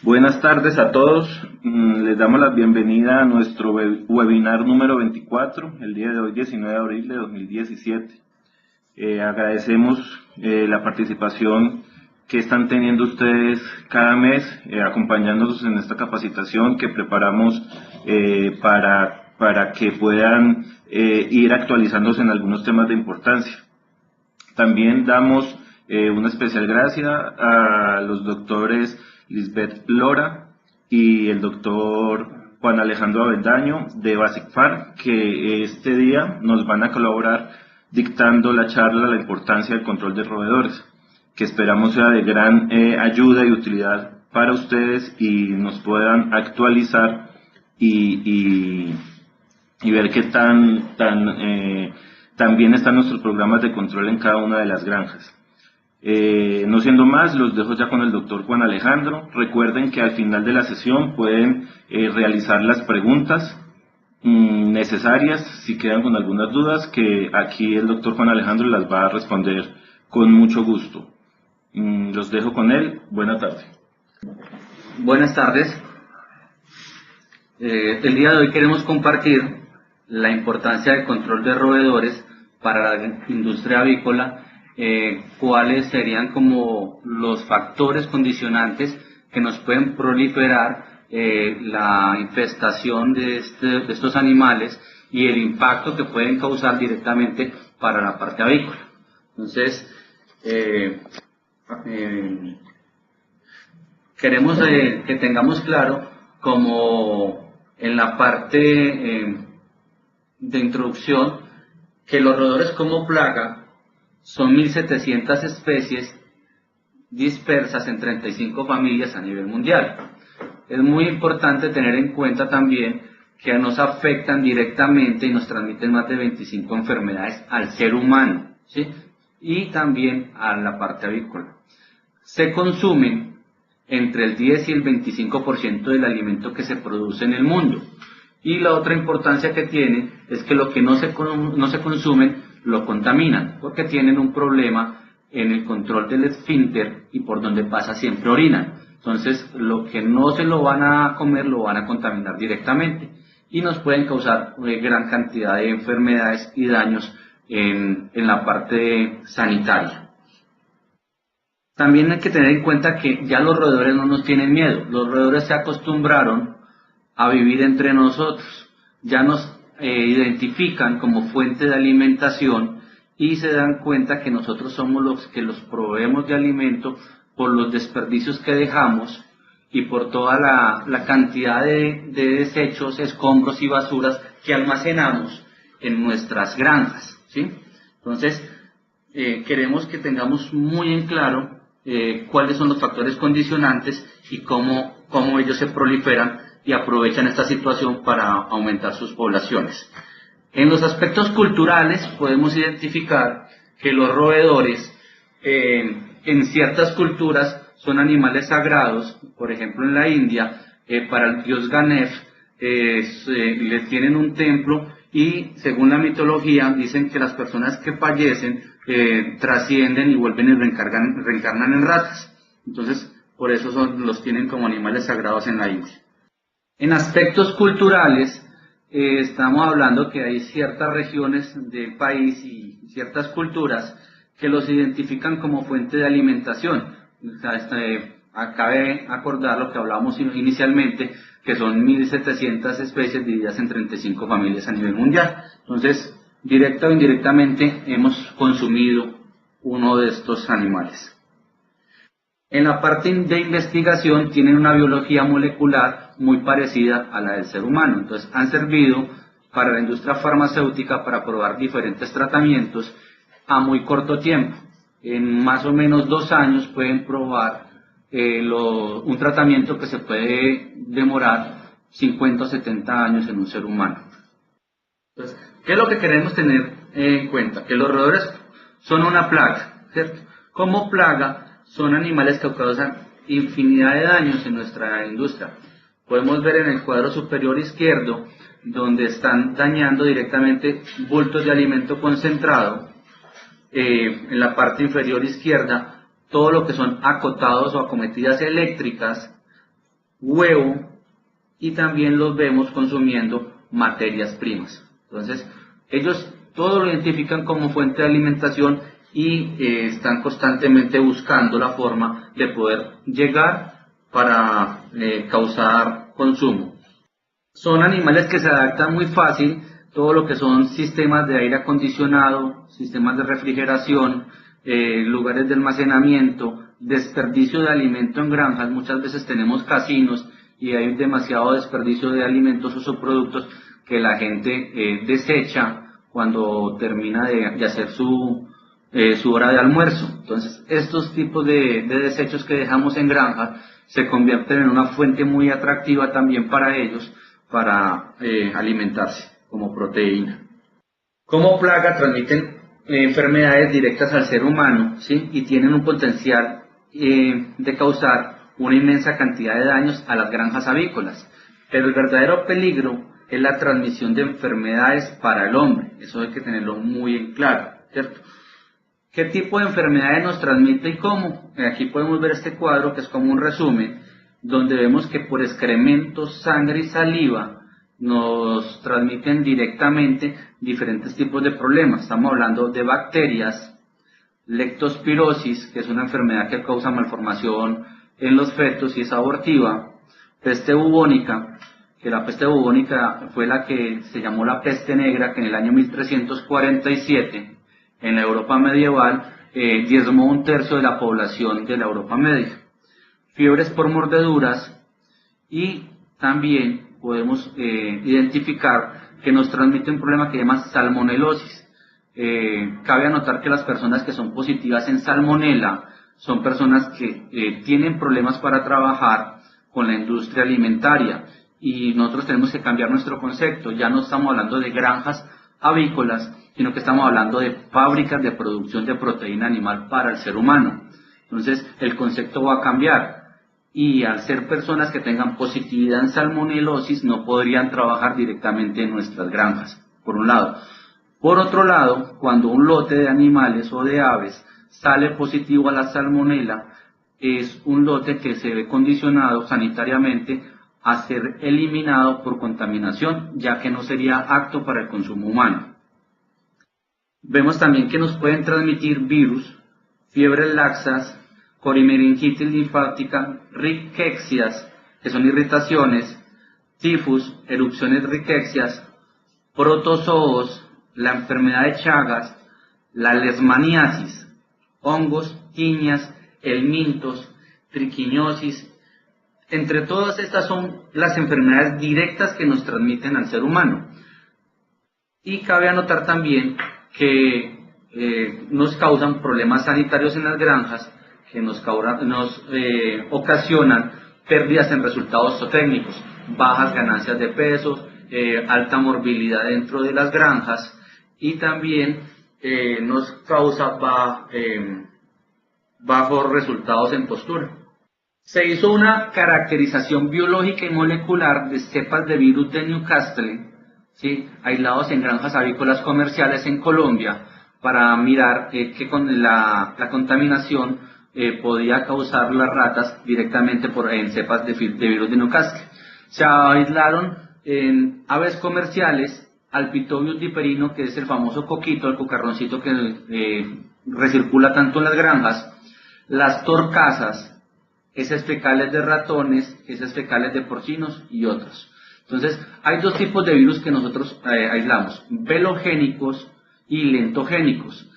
Buenas tardes a todos. Les damos la bienvenida a nuestro webinar número 24, el día de hoy, 19 de abril de 2017. Agradecemos la participación que están teniendo ustedes cada mes, acompañándonos en esta capacitación que preparamos para que puedan ir actualizándose en algunos temas de importancia. También damos una especial gracia a los doctores Lisbeth Lora y el doctor Juan Alejandro Avendaño de Basic Farm, que este día nos van a colaborar dictando la charla La importancia del control de roedores, que esperamos sea de gran ayuda y utilidad para ustedes y nos puedan actualizar y ver qué tan bien están nuestros programas de control en cada una de las granjas. No siendo más, los dejo ya con el doctor Juan Alejandro. Recuerden que al final de la sesión pueden realizar las preguntas necesarias si quedan con algunas dudas, que aquí el doctor Juan Alejandro las va a responder con mucho gusto. Los dejo con él. Buena tarde. Buenas tardes. El día de hoy queremos compartir la importancia del control de roedores para la industria avícola. Cuáles serían como los factores condicionantes que nos pueden proliferar la infestación de estos animales y el impacto que pueden causar directamente para la parte avícola. Entonces, queremos que tengamos claro, como en la parte de introducción, que los roedores como plaga son 1.700 especies dispersas en 35 familias a nivel mundial. Es muy importante tener en cuenta también que nos afectan directamente y nos transmiten más de 25 enfermedades al ser humano, ¿sí? Y también a la parte avícola. Se consumen entre el 10 y el 25% del alimento que se produce en el mundo. Y la otra importancia que tiene es que lo que no se consumen lo contaminan, porque tienen un problema en el control del esfínter y por donde pasa siempre orinan. Entonces, lo que no se lo van a comer lo van a contaminar directamente y nos pueden causar gran cantidad de enfermedades y daños en la parte sanitaria. También hay que tener en cuenta que ya los roedores no nos tienen miedo. Los roedores se acostumbraron a vivir entre nosotros. Ya nos identifican como fuente de alimentación y se dan cuenta que nosotros somos los que los proveemos de alimento por los desperdicios que dejamos y por toda la cantidad de desechos, escombros y basuras que almacenamos en nuestras granjas, ¿sí? Entonces, queremos que tengamos muy en claro cuáles son los factores condicionantes y cómo ellos se proliferan y aprovechan esta situación para aumentar sus poblaciones. En los aspectos culturales podemos identificar que los roedores en ciertas culturas son animales sagrados. Por ejemplo, en la India, para el dios Ganef le tienen un templo y según la mitología dicen que las personas que fallecen trascienden y vuelven y reencarnan en ratas. Entonces, por eso los tienen como animales sagrados en la India. En aspectos culturales, estamos hablando que hay ciertas regiones del país y ciertas culturas que los identifican como fuente de alimentación. Acabe acordar lo que hablábamos inicialmente, que son 1.700 especies divididas en 35 familias a nivel mundial. Entonces, directa o indirectamente hemos consumido uno de estos animales. En la parte de investigación tienen una biología molecular muy parecida a la del ser humano. Entonces han servido para la industria farmacéutica para probar diferentes tratamientos a muy corto tiempo. En más o menos 2 años pueden probar un tratamiento que se puede demorar 50 o 70 años en un ser humano. Entonces, ¿qué es lo que queremos tener en cuenta? Que los roedores son una plaga, ¿cierto? Como plaga son animales que causan infinidad de daños en nuestra industria. Podemos ver en el cuadro superior izquierdo donde están dañando directamente bultos de alimento concentrado. En la parte inferior izquierda, todo lo que son acotados o acometidas eléctricas huevo, y también los vemos consumiendo materias primas. Entonces, ellos todo lo identifican como fuente de alimentación y están constantemente buscando la forma de poder llegar para causar consumo. Son animales que se adaptan muy fácil, todo lo que son sistemas de aire acondicionado, sistemas de refrigeración, lugares de almacenamiento, desperdicio de alimento en granjas. Muchas veces tenemos casinos y hay demasiado desperdicio de alimentos o subproductos que la gente desecha cuando termina de hacer su hora de almuerzo. Entonces, estos tipos de desechos que dejamos en granja se convierten en una fuente muy atractiva también para ellos, para alimentarse como proteína. Como plaga transmiten enfermedades directas al ser humano, ¿sí? Y tienen un potencial de causar una inmensa cantidad de daños a las granjas avícolas. Pero el verdadero peligro es la transmisión de enfermedades para el hombre. Eso hay que tenerlo muy en claro, ¿cierto? ¿Qué tipo de enfermedades nos transmite y cómo? Aquí podemos ver este cuadro que es como un resumen, donde vemos que por excrementos, sangre y saliva nos transmiten directamente diferentes tipos de problemas. Estamos hablando de bacterias, leptospirosis, que es una enfermedad que causa malformación en los fetos y es abortiva, peste bubónica, que la peste bubónica fue la que se llamó la peste negra, que en el año 1347, en la Europa medieval, diezmó 1/3 de la población de la Europa media. Fiebres por mordeduras, y también podemos identificar que nos transmite un problema que se llama salmonelosis. Cabe anotar que las personas que son positivas en salmonela son personas que tienen problemas para trabajar con la industria alimentaria, y nosotros tenemos que cambiar nuestro concepto. Ya no estamos hablando de granjas avícolas, sino que estamos hablando de fábricas de producción de proteína animal para el ser humano. Entonces el concepto va a cambiar, y al ser personas que tengan positividad en salmonelosis no podrían trabajar directamente en nuestras granjas, por un lado. Por otro lado, cuando un lote de animales o de aves sale positivo a la salmonela, es un lote que se ve condicionado sanitariamente a ser eliminado por contaminación, ya que no sería apto para el consumo humano. Vemos también que nos pueden transmitir virus, fiebres laxas, corimeningitis linfática, riquecias, que son irritaciones, tifus, erupciones riquecias, protozoos, la enfermedad de Chagas, la leishmaniasis, hongos, tiñas, helmintos, triquinosis. Entre todas estas son las enfermedades directas que nos transmiten al ser humano. Y cabe anotar también que nos causan problemas sanitarios en las granjas, que nos ocasionan pérdidas en resultados zootécnicos, bajas ganancias de peso, alta morbilidad dentro de las granjas, y también nos causa bajos resultados en postura. Se hizo una caracterización biológica y molecular de cepas de virus de Newcastle, ¿sí?, aislados en granjas avícolas comerciales en Colombia, para mirar que con la contaminación podía causar las ratas directamente en cepas de virus de Newcastle. Se aislaron en aves comerciales al Pitobius diperino, que es el famoso coquito, el cucarroncito que recircula tanto en las granjas, las torcasas, heces fecales de ratones, heces fecales de porcinos y otros. Entonces, hay dos tipos de virus que nosotros aislamos: velogénicos y lentogénicos.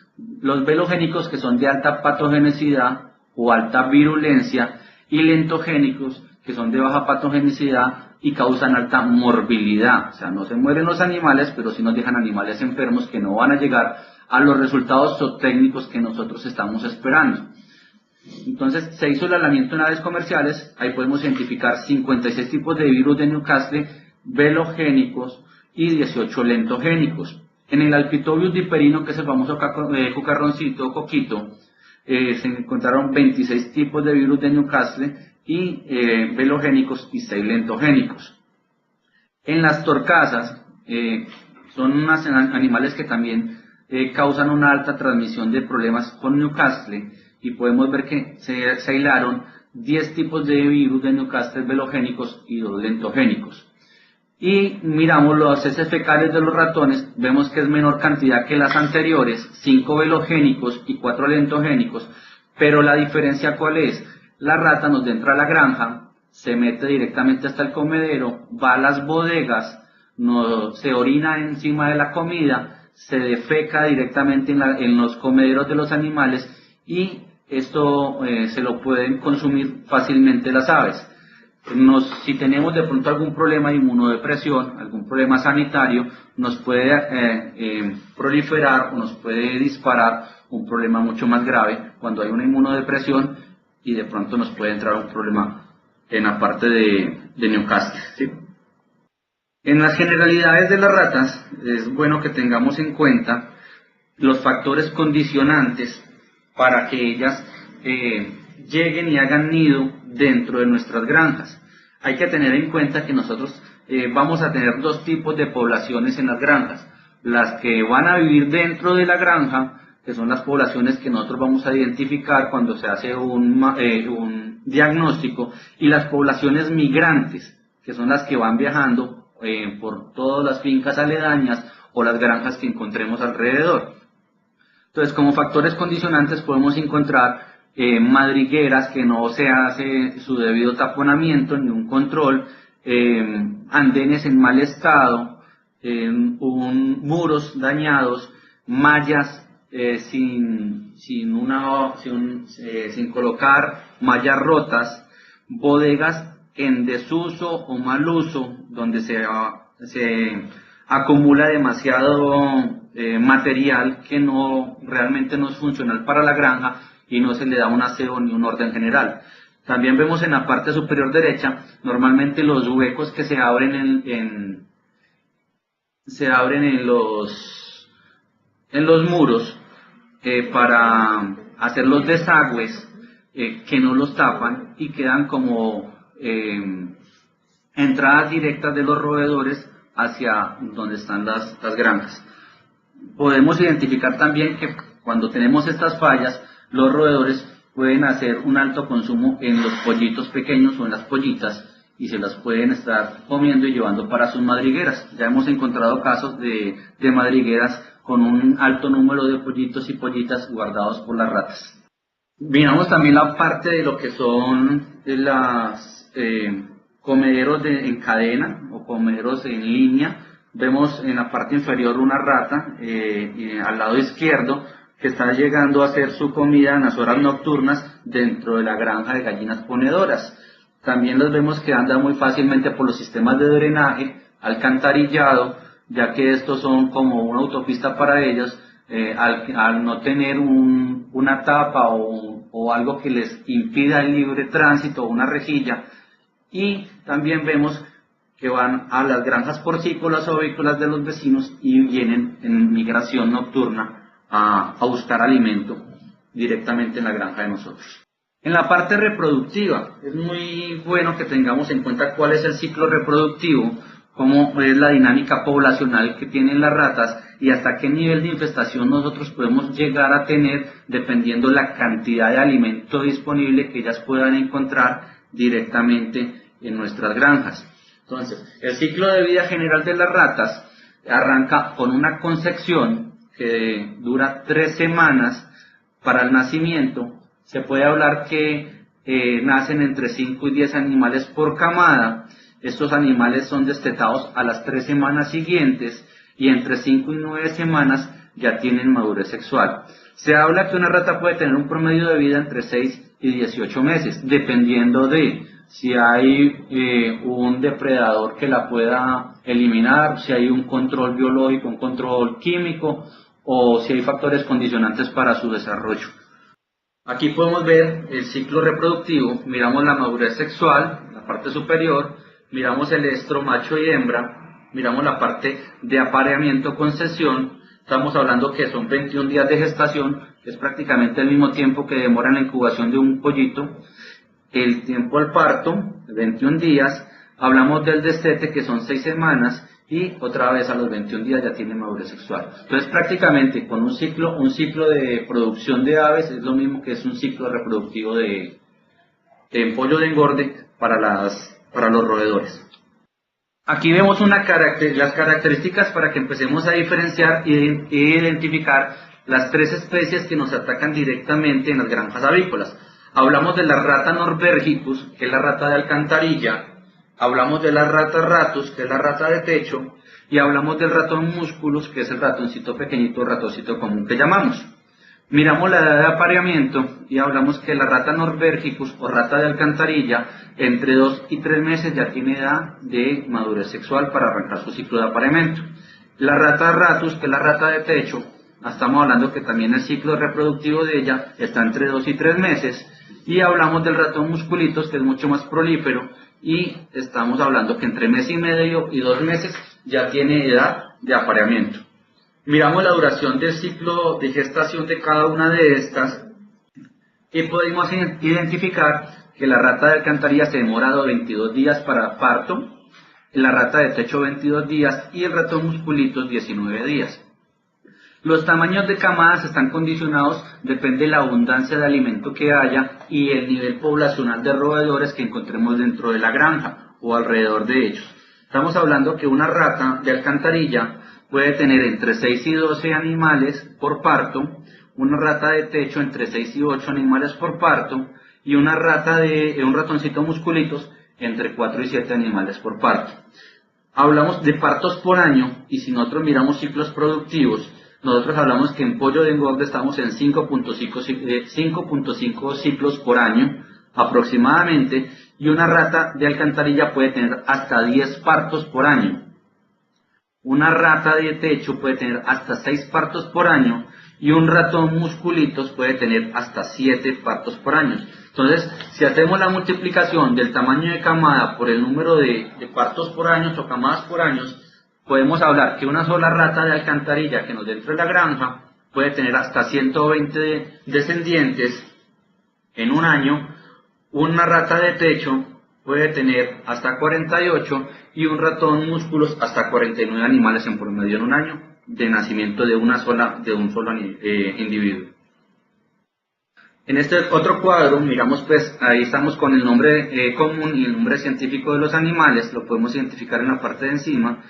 Los velogénicos, que son de alta patogenicidad o alta virulencia, y lentogénicos, que son de baja patogenicidad y causan alta morbilidad. O sea, no se mueren los animales, pero sí nos dejan animales enfermos que no van a llegar a los resultados zootécnicos que nosotros estamos esperando. Entonces, se hizo el aislamiento en aves comerciales. Ahí podemos identificar 56 tipos de virus de Newcastle velogénicos y 18 lentogénicos. En el Alpitobius diperino, que es el famoso cucarroncito o coquito, se encontraron 26 tipos de virus de Newcastle y velogénicos y 6 lentogénicos. En las torcasas, son unos animales que también causan una alta transmisión de problemas con Newcastle, y podemos ver que se aislaron 10 tipos de virus de Newcastle velogénicos y 2 lentogénicos. Y miramos las heces fecales de los ratones, vemos que es menor cantidad que las anteriores, 5 velogénicos y 4 lentogénicos, pero la diferencia ¿cuál es? La rata nos entra a la granja, se mete directamente hasta el comedero, va a las bodegas, se orina encima de la comida, se defeca directamente en los comederos de los animales y esto se lo pueden consumir fácilmente las aves. Si tenemos de pronto algún problema de inmunodepresión, algún problema sanitario, nos puede proliferar o nos puede disparar un problema mucho más grave cuando hay una inmunodepresión y de pronto nos puede entrar un problema en la parte de Newcastle, ¿sí? En las generalidades de las ratas es bueno que tengamos en cuenta los factores condicionantes para que ellas lleguen y hagan nido dentro de nuestras granjas. Hay que tener en cuenta que nosotros vamos a tener 2 tipos de poblaciones en las granjas. Las que van a vivir dentro de la granja, que son las poblaciones que nosotros vamos a identificar cuando se hace un diagnóstico, y las poblaciones migrantes, que son las que van viajando por todas las fincas aledañas o las granjas que encontremos alrededor. Entonces, como factores condicionantes podemos encontrar madrigueras que no se hace su debido taponamiento ni un control, andenes en mal estado, muros dañados, mallas sin colocar, mallas rotas, bodegas en desuso o mal uso, donde se acumula demasiado material que realmente no es funcional para la granja y no se le da un aseo ni un orden general. También vemos en la parte superior derecha, normalmente los huecos que se abren en los muros para hacer los desagües que no los tapan y quedan como entradas directas de los roedores hacia donde están las granjas. Podemos identificar también que cuando tenemos estas fallas, los roedores pueden hacer un alto consumo en los pollitos pequeños o en las pollitas y se las pueden estar comiendo y llevando para sus madrigueras. Ya hemos encontrado casos de madrigueras con un alto número de pollitos y pollitas guardados por las ratas. Miramos también la parte de lo que son las comederos en cadena o comederos en línea. Vemos en la parte inferior una rata al lado izquierdo que está llegando a hacer su comida en las horas nocturnas dentro de la granja de gallinas ponedoras. También los vemos que andan muy fácilmente por los sistemas de drenaje, alcantarillado, ya que estos son como una autopista para ellos, al no tener una tapa o algo que les impida el libre tránsito o una rejilla. Y también vemos que van a las granjas porcícolas o avícolas de los vecinos y vienen en migración nocturna a buscar alimento directamente en la granja de nosotros. En la parte reproductiva, es muy bueno que tengamos en cuenta cuál es el ciclo reproductivo, cómo es la dinámica poblacional que tienen las ratas y hasta qué nivel de infestación nosotros podemos llegar a tener dependiendo la cantidad de alimento disponible que ellas puedan encontrar directamente en nuestras granjas. Entonces, el ciclo de vida general de las ratas arranca con una concepción que dura 3 semanas para el nacimiento. Se puede hablar que nacen entre 5 y 10 animales por camada. Estos animales son destetados a las 3 semanas siguientes y entre 5 y 9 semanas ya tienen madurez sexual. Se habla que una rata puede tener un promedio de vida entre 6 y 18 meses, dependiendo de si hay un depredador que la pueda eliminar, si hay un control biológico, un control químico o si hay factores condicionantes para su desarrollo. Aquí podemos ver el ciclo reproductivo, miramos la madurez sexual, la parte superior, miramos el estro macho y hembra, miramos la parte de apareamiento concesión. Estamos hablando que son 21 días de gestación, que es prácticamente el mismo tiempo que demora la incubación de un pollito. El tiempo al parto, 21 días. Hablamos del destete, que son 6 semanas, y otra vez a los 21 días ya tiene madurez sexual. Entonces prácticamente con un ciclo de producción de aves es lo mismo que es un ciclo reproductivo de en pollo de engorde para los roedores. Aquí vemos las características para que empecemos a diferenciar e identificar las 3 especies que nos atacan directamente en las granjas avícolas. Hablamos de la rata norbergicus, que es la rata de alcantarilla, hablamos de la rata ratus, que es la rata de techo, y hablamos del ratón musculus, que es el ratoncito pequeñito, ratoncito común que llamamos. Miramos la edad de apareamiento y hablamos que la rata norbergicus o rata de alcantarilla entre 2 y 3 meses ya tiene edad de madurez sexual para arrancar su ciclo de apareamiento. La rata ratus, que es la rata de techo, estamos hablando que también el ciclo reproductivo de ella está entre 2 y 3 meses. Y hablamos del ratón musculitos, que es mucho más prolífero, y estamos hablando que entre mes y medio y 2 meses ya tiene edad de apareamiento. Miramos la duración del ciclo de gestación de cada una de estas y podemos identificar que la rata de alcantarilla se demora 22 días para parto, la rata de techo 22 días y el ratón musculitos 19 días. Los tamaños de camadas están condicionados, depende de la abundancia de alimento que haya y el nivel poblacional de roedores que encontremos dentro de la granja o alrededor de ellos. Estamos hablando que una rata de alcantarilla puede tener entre 6 y 12 animales por parto, una rata de techo entre 6 y 8 animales por parto y un ratoncito musculitos entre 4 y 7 animales por parto. Hablamos de partos por año y si nosotros miramos ciclos productivos, nosotros hablamos que en pollo de engorde estamos en 5.5 ciclos por año aproximadamente, y una rata de alcantarilla puede tener hasta 10 partos por año. Una rata de techo puede tener hasta 6 partos por año y un ratón musculitos puede tener hasta 7 partos por año. Entonces, si hacemos la multiplicación del tamaño de camada por el número de partos por año o camadas por año, podemos hablar que una sola rata de alcantarilla que nos dentro de la granja puede tener hasta 120 descendientes en un año, una rata de techo puede tener hasta 48 y un ratón músculos hasta 49 animales en promedio en un año de nacimiento de un solo individuo. En este otro cuadro miramos, pues ahí estamos con el nombre común y el nombre científico de los animales, lo podemos identificar en la parte de encima.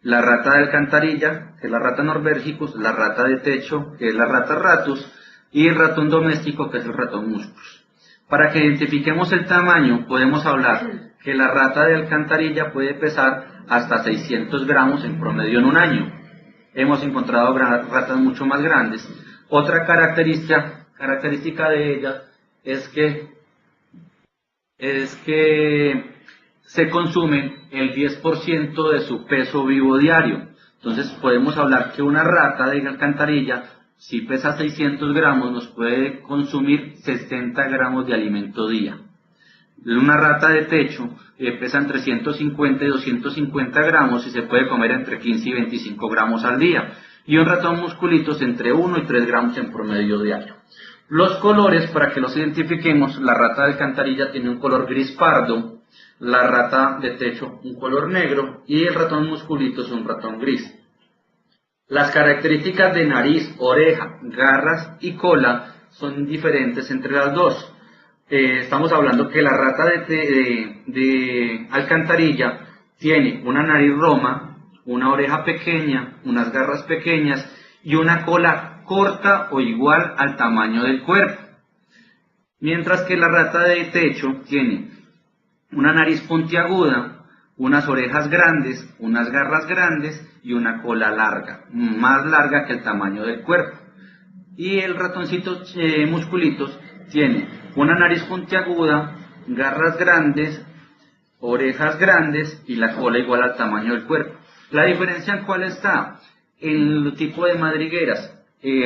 La rata de alcantarilla, que es la rata norbergicus, la rata de techo, que es la rata ratus, y el ratón doméstico, que es el ratón musculus. Para que identifiquemos el tamaño, podemos hablar que la rata de alcantarilla puede pesar hasta 600 gramos en promedio en un año. Hemos encontrado ratas mucho más grandes. Otra característica de ella es que se consume el 10% de su peso vivo diario. Entonces podemos hablar que una rata de alcantarilla, si pesa 600 gramos, nos puede consumir 60 gramos de alimento día. Una rata de techo pesa entre 150 y 250 gramos y se puede comer entre 15 y 25 gramos al día. Y un ratón musculitos entre 1 y 3 gramos en promedio diario. Los colores, para que los identifiquemos, la rata de alcantarilla tiene un color gris pardo, la rata de techo un color negro y el ratón musculito es un ratón gris. Las características de nariz, oreja, garras y cola son diferentes entre las dos. Estamos hablando que la rata de alcantarilla tiene una nariz roma, una oreja pequeña, unas garras pequeñas y una cola corta o igual al tamaño del cuerpo. Mientras que la rata de techo tiene una nariz puntiaguda, unas orejas grandes, unas garras grandes y una cola larga, más larga que el tamaño del cuerpo. Y el ratoncito musculitos tiene una nariz puntiaguda, garras grandes, orejas grandes y la cola igual al tamaño del cuerpo. ¿La diferencia en cuál está? En el tipo de madrigueras.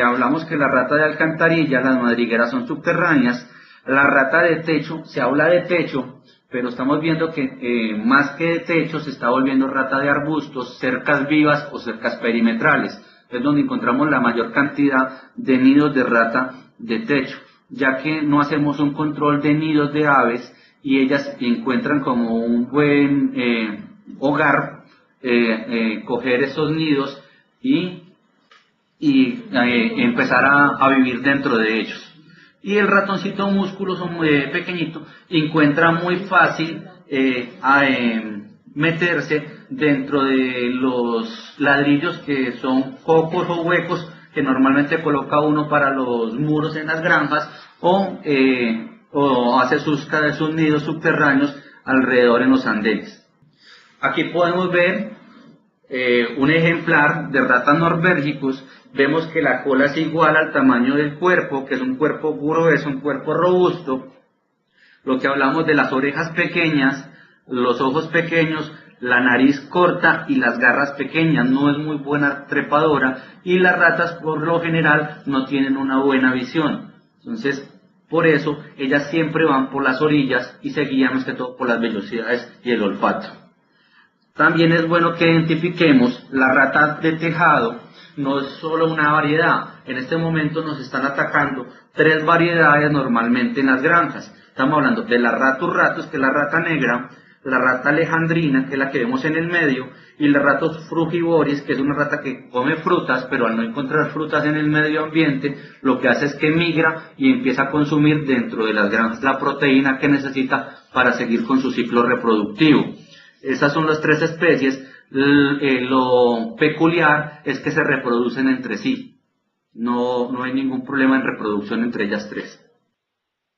Hablamos que la rata de alcantarilla, las madrigueras son subterráneas. La rata de techo, se habla de techo, pero estamos viendo que más que de techo se está volviendo rata de arbustos, cercas vivas o cercas perimetrales. Es donde encontramos la mayor cantidad de nidos de rata de techo, ya que no hacemos un control de nidos de aves y ellas encuentran como un buen hogar coger esos nidos y empezar a vivir dentro de ellos. Y el ratoncito músculo pequeñito encuentra muy fácil meterse dentro de los ladrillos que son focos o huecos que normalmente coloca uno para los muros en las granjas o hace sus nidos subterráneos alrededor en los andenes. Aquí podemos ver un ejemplar de ratas norbérgicos. Vemos que la cola es igual al tamaño del cuerpo, que es un cuerpo grueso, un cuerpo robusto. Lo que hablamos de las orejas pequeñas, los ojos pequeños, la nariz corta y las garras pequeñas, no es muy buena trepadora, y las ratas por lo general no tienen una buena visión. Entonces, por eso ellas siempre van por las orillas y se guían más que todo por las velocidades y el olfato. También es bueno que identifiquemos la rata de tejado. No es solo una variedad. En este momento nos están atacando 3 variedades normalmente en las granjas. Estamos hablando de la ratus ratus, que es la rata negra, la rata alejandrina, que es la que vemos en el medio, y la ratus frugivoris, que es una rata que come frutas, pero al no encontrar frutas en el medio ambiente, lo que hace es que migra y empieza a consumir dentro de las granjas la proteína que necesita para seguir con su ciclo reproductivo. Esas son las 3 especies. Lo peculiar es que se reproducen entre sí. No hay ningún problema en reproducción entre ellas 3.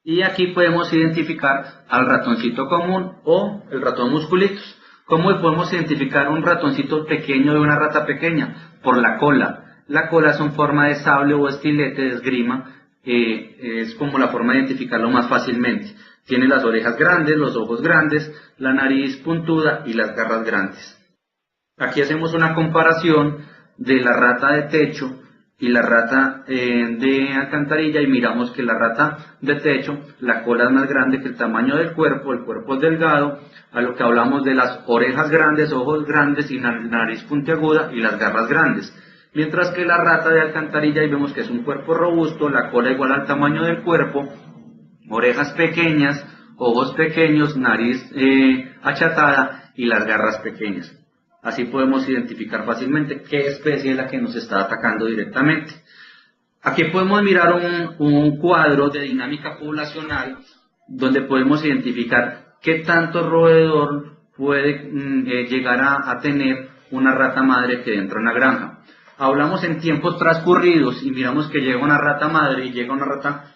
Y aquí podemos identificar al ratoncito común o el ratón musculitos. ¿Cómo podemos identificar un ratoncito pequeño de una rata pequeña? Por la cola. La cola es en forma de sable o estilete de esgrima. Es como la forma de identificarlo más fácilmente. Tiene las orejas grandes, los ojos grandes, la nariz puntuda y las garras grandes. Aquí hacemos una comparación de la rata de techo y la rata de alcantarilla, y miramos que la rata de techo, la cola es más grande que el tamaño del cuerpo, el cuerpo es delgado, a lo que hablamos de las orejas grandes, ojos grandes y nariz puntiaguda y las garras grandes. Mientras que la rata de alcantarilla, y vemos que es un cuerpo robusto, la cola igual al tamaño del cuerpo, orejas pequeñas, ojos pequeños, nariz achatada y las garras pequeñas. Así podemos identificar fácilmente qué especie es la que nos está atacando directamente. Aquí podemos mirar un cuadro de dinámica poblacional donde podemos identificar qué tanto roedor puede llegar a tener una rata madre que entra en la granja. Hablamos en tiempos transcurridos y miramos que llega una rata madre y llega una rata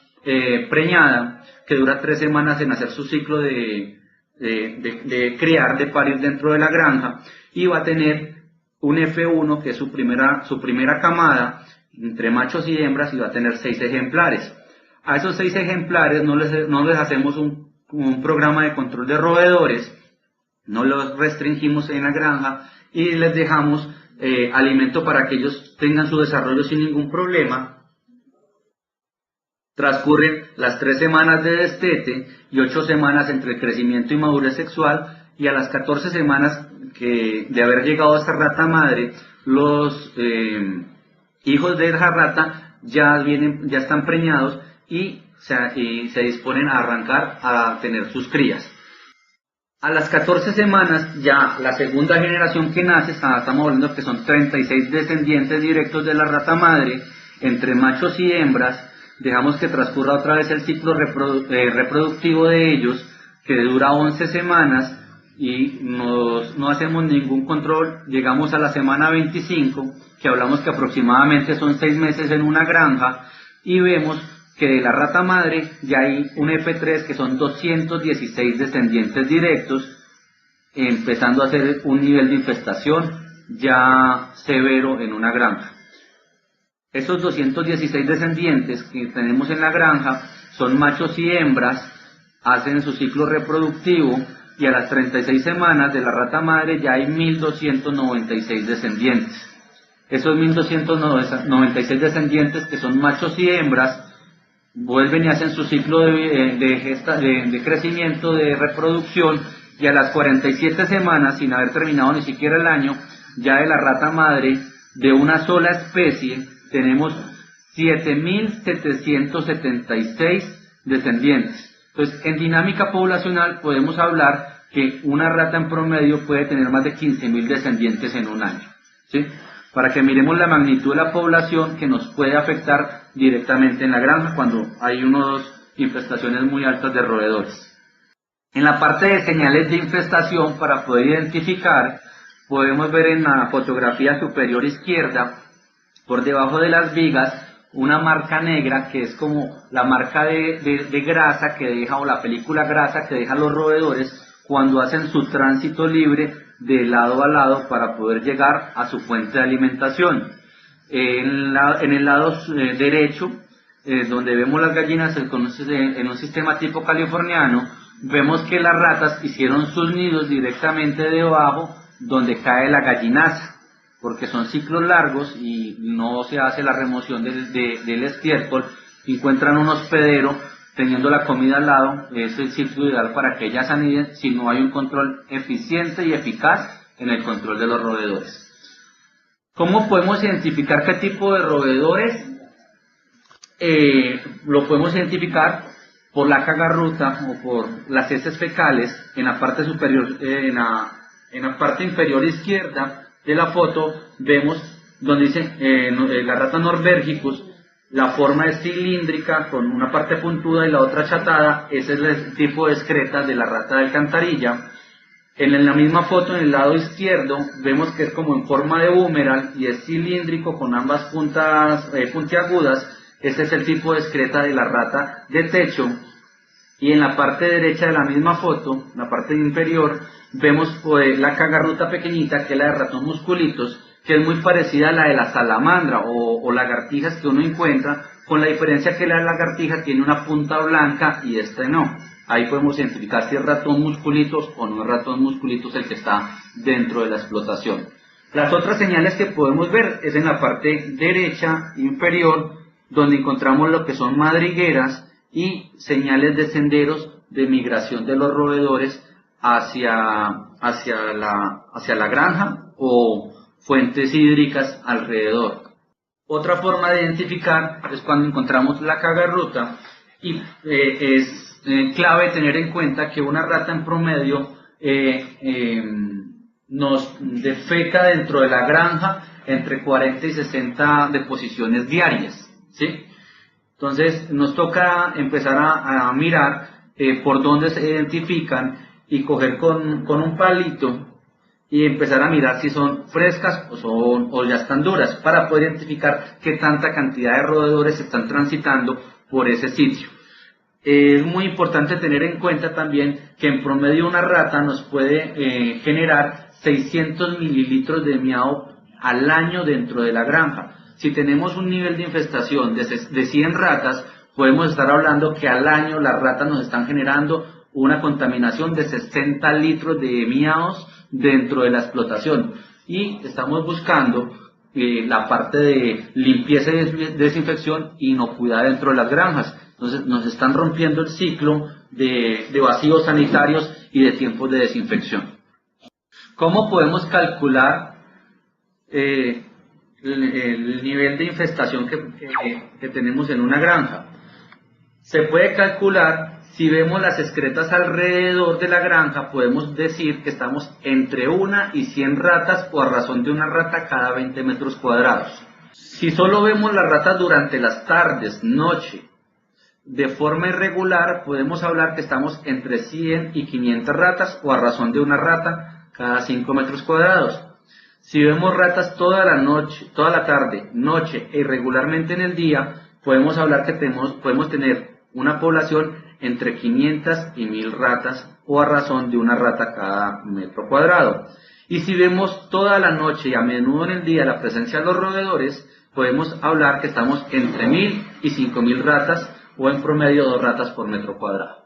preñada que dura 3 semanas en hacer su ciclo de criar, de parir dentro de la granja, y va a tener un F1 que es su primera camada entre machos y hembras, y va a tener 6 ejemplares. A esos 6 ejemplares no les hacemos un programa de control de roedores, no los restringimos en la granja y les dejamos alimento para que ellos tengan su desarrollo sin ningún problema. Transcurren las 3 semanas de destete y 8 semanas entre el crecimiento y madurez sexual, y a las 14 semanas de haber llegado a esta rata madre, los hijos de esa rata ya están preñados y se disponen a arrancar a tener sus crías. A las 14 semanas ya la segunda generación que nace, estamos hablando que son 36 descendientes directos de la rata madre, entre machos y hembras. Dejamos que transcurra otra vez el ciclo reproductivo de ellos, que dura 11 semanas, y no hacemos ningún control. Llegamos a la semana 25, que hablamos que aproximadamente son 6 meses en una granja, y vemos que de la rata madre ya hay un F3 que son 216 descendientes directos, empezando a ser un nivel de infestación ya severo en una granja. Esos 216 descendientes que tenemos en la granja son machos y hembras, hacen su ciclo reproductivo, y a las 36 semanas de la rata madre ya hay 1296 descendientes. Esos 1296 descendientes, que son machos y hembras, vuelven y hacen su ciclo de crecimiento, de reproducción, y a las 47 semanas, sin haber terminado ni siquiera el año, ya de la rata madre de una sola especie tenemos 7.776 descendientes. Entonces, en dinámica poblacional podemos hablar que una rata en promedio puede tener más de 15.000 descendientes en un año, ¿sí? para que miremos la magnitud de la población que nos puede afectar directamente en la granja cuando hay unas infestaciones muy altas de roedores. En la parte de señales de infestación, para poder identificar, podemos ver en la fotografía superior izquierda, por debajo de las vigas, una marca negra que es como la marca de grasa que deja, o la película grasa que dejan los roedores cuando hacen su tránsito libre de lado a lado para poder llegar a su fuente de alimentación. En el lado derecho, donde vemos las gallinas en un sistema tipo californiano, vemos que las ratas hicieron sus nidos directamente debajo donde cae la gallinaza, porque son ciclos largos y no se hace la remoción del estiércol. Encuentran un hospedero teniendo la comida al lado, es el sitio ideal para que ellas aniden si no hay un control eficiente y eficaz en el control de los roedores. ¿Cómo podemos identificar qué tipo de roedores? Lo podemos identificar por la cagarruta o por las heces fecales. En la parte superior, en la parte inferior izquierda de la foto vemos donde dice la rata Norbergicus. La forma es cilíndrica con una parte puntuda y la otra achatada. Ese es el tipo de excretas de la rata de alcantarilla. En la misma foto, en el lado izquierdo, vemos que es como en forma de boomerang y es cilíndrico con ambas puntas puntiagudas. Ese es el tipo de excreta de la rata de techo. Y en la parte derecha de la misma foto, en la parte inferior, vemos la cagarruta pequeñita, que es la de ratón musculitos, que es muy parecida a la de la salamandra o lagartijas que uno encuentra, con la diferencia que la lagartija tiene una punta blanca y esta no. Ahí podemos identificar si es ratón musculitos o no es ratón musculitos el que está dentro de la explotación. Las otras señales que podemos ver es en la parte derecha inferior, donde encontramos lo que son madrigueras y señales de senderos de migración de los roedores hacia la granja o fuentes hídricas alrededor. Otra forma de identificar es cuando encontramos la cagarruta, y es clave tener en cuenta que una rata en promedio nos defeca dentro de la granja entre 40 y 60 deposiciones diarias, ¿sí? Entonces nos toca empezar a mirar por dónde se identifican y coger con un palito y empezar a mirar si son frescas o ya están duras, para poder identificar qué tanta cantidad de roedores están transitando por ese sitio. Es muy importante tener en cuenta también que en promedio una rata nos puede generar 600 mililitros de miau al año dentro de la granja. Si tenemos un nivel de infestación de 100 ratas, podemos estar hablando que al año las ratas nos están generando una contaminación de 60 litros de miaos dentro de la explotación. Y estamos buscando la parte de limpieza y desinfección y inocuidad dentro de las granjas. Entonces nos están rompiendo el ciclo de vacíos sanitarios y de tiempos de desinfección. ¿Cómo podemos calcular el nivel de infestación que tenemos en una granja? Se puede calcular, si vemos las excretas alrededor de la granja, podemos decir que estamos entre 1 y 100 ratas o a razón de una rata cada 20 metros cuadrados. Si solo vemos las ratas durante las tardes, noche, de forma irregular, podemos hablar que estamos entre 100 y 500 ratas o a razón de una rata cada 5 metros cuadrados. Si vemos ratas toda la noche, toda la tarde, noche e irregularmente en el día, podemos hablar que podemos tener una población entre 500 y 1000 ratas o a razón de una rata cada metro cuadrado. Y si vemos toda la noche y a menudo en el día la presencia de los roedores, podemos hablar que estamos entre 1000 y 5000 ratas o en promedio 2 ratas por metro cuadrado.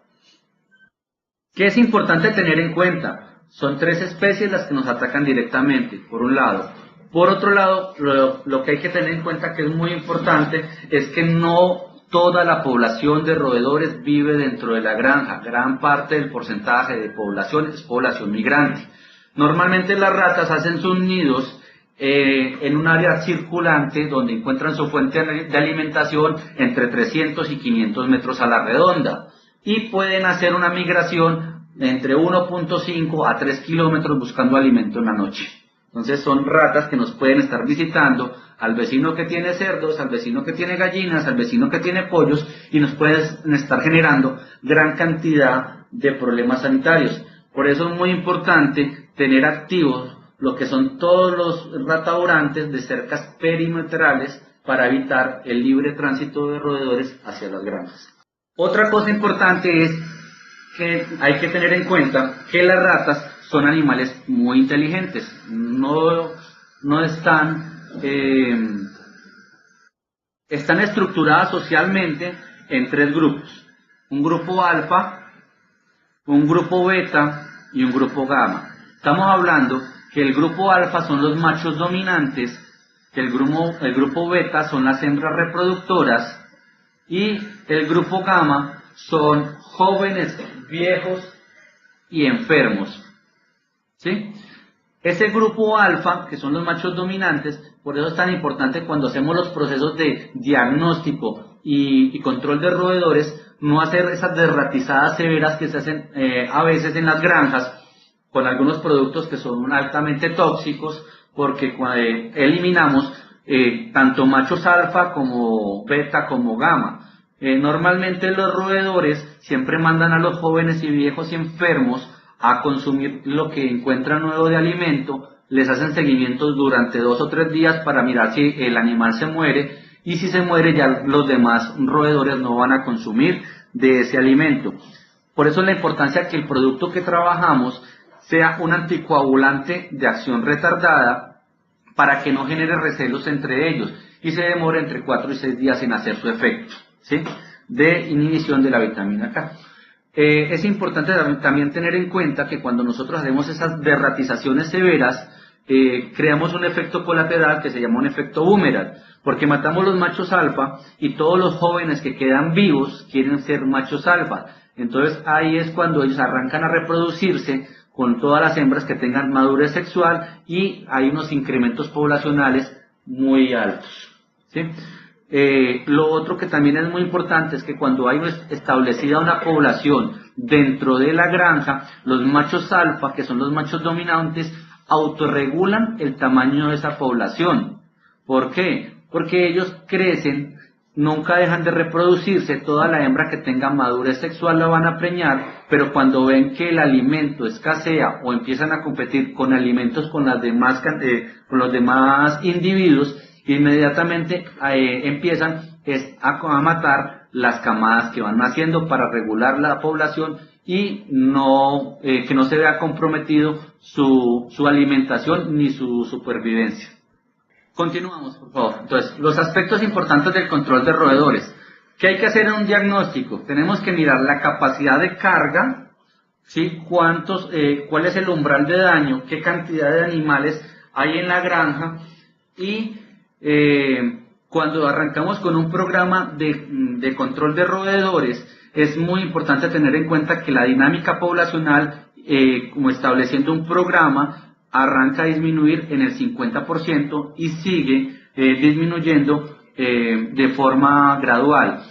¿Qué es importante tener en cuenta? Son 3 especies las que nos atacan directamente, por un lado. Por otro lado, lo que hay que tener en cuenta, que es muy importante, es que no toda la población de roedores vive dentro de la granja. Gran parte del porcentaje de población es población migrante. Normalmente las ratas hacen sus nidos en un área circulante donde encuentran su fuente de alimentación entre 300 y 500 metros a la redonda, y pueden hacer una migración entre 1.5 a 3 kilómetros buscando alimento en la noche. Entonces son ratas que nos pueden estar visitando, al vecino que tiene cerdos, al vecino que tiene gallinas, al vecino que tiene pollos, y nos pueden estar generando gran cantidad de problemas sanitarios. Por eso es muy importante tener activos lo que son todos los restaurantes de cercas perimetrales para evitar el libre tránsito de roedores hacia las granjas. Otra cosa importante es que hay que tener en cuenta que las ratas son animales muy inteligentes, no están estructuradas socialmente en 3 grupos: un grupo alfa, un grupo beta y un grupo gamma. Estamos hablando que el grupo alfa son los machos dominantes, que el grupo beta son las hembras reproductoras y el grupo gamma son jóvenes, viejos y enfermos. ¿Sí? Ese grupo alfa, que son los machos dominantes, por eso es tan importante cuando hacemos los procesos de diagnóstico y control de roedores, no hacer esas desratizadas severas que se hacen a veces en las granjas con algunos productos que son altamente tóxicos, porque eliminamos tanto machos alfa como beta como gamma. Normalmente los roedores siempre mandan a los jóvenes y viejos y enfermos a consumir lo que encuentran nuevo de alimento, les hacen seguimientos durante 2 o 3 días para mirar si el animal se muere, y si se muere ya los demás roedores no van a consumir de ese alimento. Por eso la importancia que el producto que trabajamos sea un anticoagulante de acción retardada para que no genere recelos entre ellos y se demore entre 4 y 6 días en hacer su efecto, ¿sí?, de inhibición de la vitamina K. Es importante también tener en cuenta que cuando nosotros hacemos esas derratizaciones severas, creamos un efecto colateral que se llama un efecto boomerang, porque matamos los machos alfa y todos los jóvenes que quedan vivos quieren ser machos alfa. Entonces ahí es cuando ellos arrancan a reproducirse con todas las hembras que tengan madurez sexual y hay unos incrementos poblacionales muy altos, ¿sí? Lo otro que también es muy importante es que cuando hay establecida una población dentro de la granja, los machos alfa, que son los machos dominantes, autorregulan el tamaño de esa población. ¿Por qué? Porque ellos crecen, nunca dejan de reproducirse, toda la hembra que tenga madurez sexual la van a preñar, pero cuando ven que el alimento escasea o empiezan a competir con alimentos con los demás individuos, inmediatamente empiezan a matar las camadas que van naciendo para regular la población y que no se vea comprometido su alimentación ni su supervivencia. Continuamos, por favor. Entonces, los aspectos importantes del control de roedores. ¿Qué hay que hacer en un diagnóstico? Tenemos que mirar la capacidad de carga, ¿sí? ¿Cuál es el umbral de daño? ¿Qué cantidad de animales hay en la granja? Y cuando arrancamos con un programa de control de roedores, es muy importante tener en cuenta que la dinámica poblacional, como estableciendo un programa, arranca a disminuir en el 50% y sigue disminuyendo de forma gradual.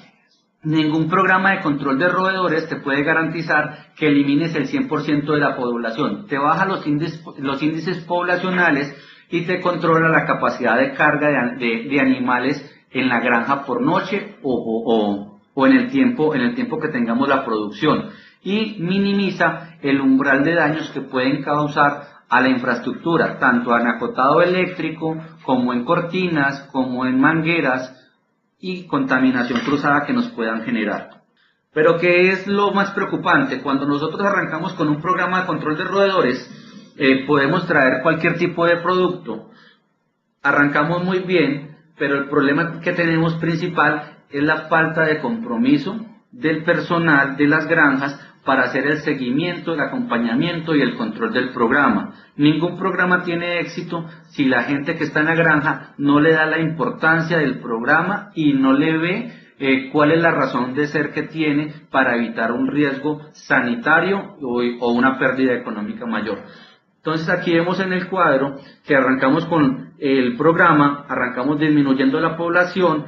Ningún programa de control de roedores te puede garantizar que elimines el 100% de la población. Te baja los índices poblacionales y te controla la capacidad de carga de animales en la granja por noche o en el tiempo que tengamos la producción, y minimiza el umbral de daños que pueden causar a la infraestructura, tanto en acotado eléctrico como en cortinas, como en mangueras y contaminación cruzada que nos puedan generar. Pero ¿qué es lo más preocupante? Cuando nosotros arrancamos con un programa de control de roedores, podemos traer cualquier tipo de producto, arrancamos muy bien, pero el problema que tenemos principal es la falta de compromiso del personal de las granjas para hacer el seguimiento, el acompañamiento y el control del programa. Ningún programa tiene éxito si la gente que está en la granja no le da la importancia del programa y no le ve cuál es la razón de ser que tiene para evitar un riesgo sanitario o una pérdida económica mayor. Entonces aquí vemos en el cuadro que arrancamos con el programa, arrancamos disminuyendo la población,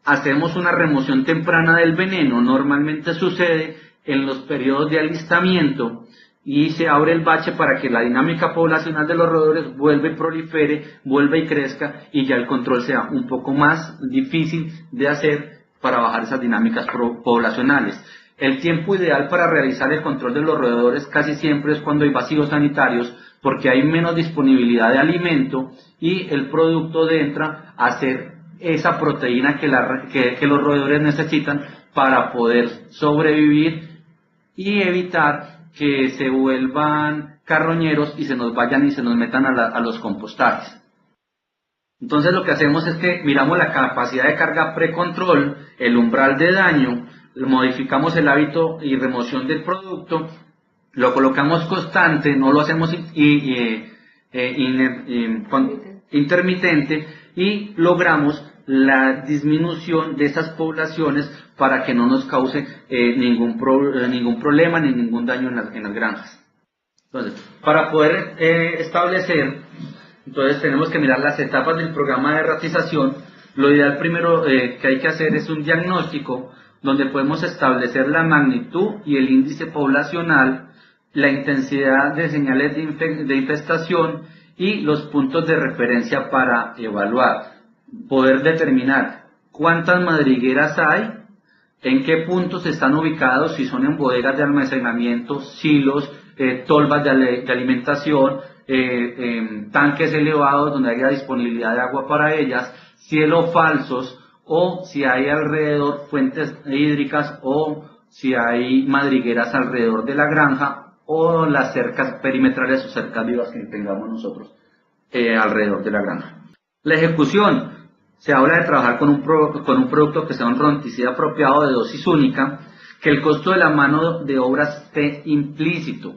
hacemos una remoción temprana del veneno, normalmente sucede en los periodos de alistamiento, y se abre el bache para que la dinámica poblacional de los roedores vuelva y prolifere, vuelva y crezca, y ya el control sea un poco más difícil de hacer para bajar esas dinámicas poblacionales. El tiempo ideal para realizar el control de los roedores casi siempre es cuando hay vacíos sanitarios, porque hay menos disponibilidad de alimento y el producto entra a hacer esa proteína que los roedores necesitan para poder sobrevivir y evitar que se vuelvan carroñeros y se nos vayan y se nos metan a los compostajes. Entonces lo que hacemos es que miramos la capacidad de carga precontrol, el umbral de daño, modificamos el hábito y remoción del producto, lo colocamos constante, no lo hacemos intermitente, y logramos la disminución de esas poblaciones para que no nos cause ningún problema ni ningún daño en las granjas. Entonces, para poder establecer, entonces tenemos que mirar las etapas del programa de ratización. Lo ideal primero que hay que hacer es un diagnóstico donde podemos establecer la magnitud y el índice poblacional, la intensidad de señales de infestación y los puntos de referencia para evaluar. Poder determinar cuántas madrigueras hay, en qué puntos están ubicados, si son en bodegas de almacenamiento, silos, tolvas de alimentación, tanques elevados donde haya disponibilidad de agua para ellas, cielos falsos, o si hay alrededor fuentes hídricas, o si hay madrigueras alrededor de la granja, o las cercas perimetrales o cercas vivas que tengamos nosotros alrededor de la granja. La ejecución, se habla de trabajar con un producto que sea un rodonticida apropiado de dosis única, que el costo de la mano de obra esté implícito.